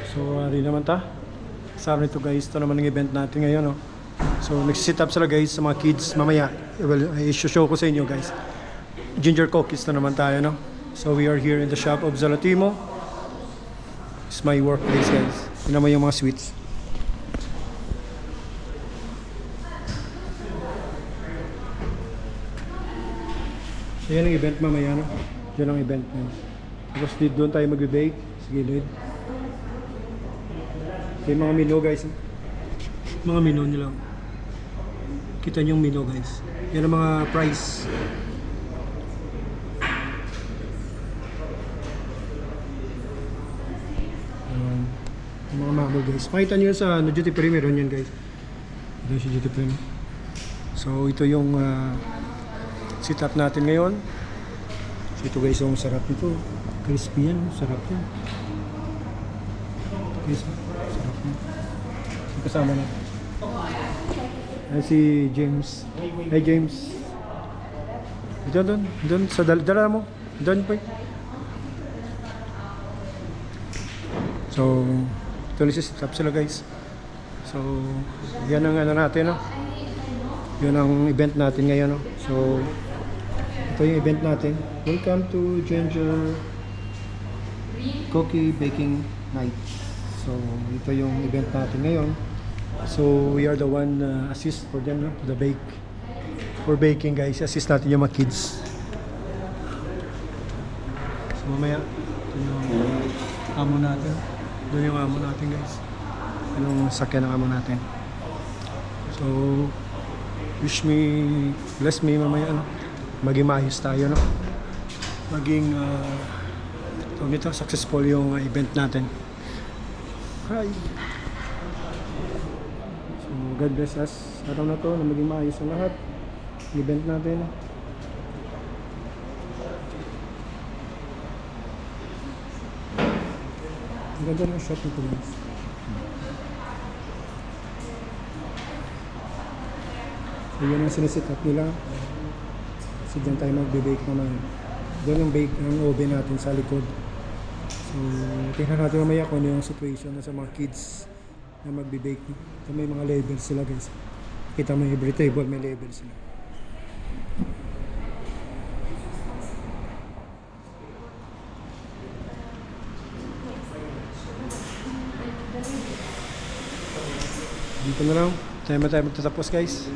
So, rin naman ta. Kasama nito guys, ito naman ang event natin ngayon. No? So, nagsisit up sila guys sa mga kids. Mamaya, i-show ko sa inyo guys. Ginger cookies na naman tayo. No? So, we are here in the shop of Zalatimo. It's my workplace guys. Yun naman yung mga sweets. So, yan ang event mamaya. No? Yan ang event guys. Tapos doon tayo mag-bake sa gilid. So, yung mga menu guys. Mga menu nila. Kita nyo yung menu guys. Yan ang mga price. Yung mga mabel guys. Makita nyo sa duty free meron yan guys. Ito si duty free. So ito yung setup natin ngayon. So ito guys yung sarap nito. Crispy yan. Sarap yan. Guys, sarap yan. Yung kasama na. Ay si James. Hey James. Ito doon sa dala mo. Doon po. So ito na set up sila guys. So yan ang ano natin, no? Yun ang event natin ngayon, no? So ito yung event natin. Welcome to Ginger Cookie Baking Night. So ito yung event natin ngayon. So we are the one assist for them, no? The bake. For baking guys, assist natin yung mga kids. So mamaya ito yung amo natin. Doon yung amo natin guys. Anong sakyan ng amo natin. So bless me mamaya, ano? Maging maayos tayo, no? Maging successful yung event natin. Hi! So God bless us araw na to na maging maayos ang lahat. Event natin. Ang ganda ng shop nito guys. So yun ang sinisit up nila. So dyan tayo magbe-bake naman. Doon ang bake ng oven natin sa likod. So tingnan natin mamaya kung ano yung situation na sa mga kids na magbe-bake. So may mga labels sila guys. Kita mo every table may labels sila. Dito na lang. Tayo magtatapos guys.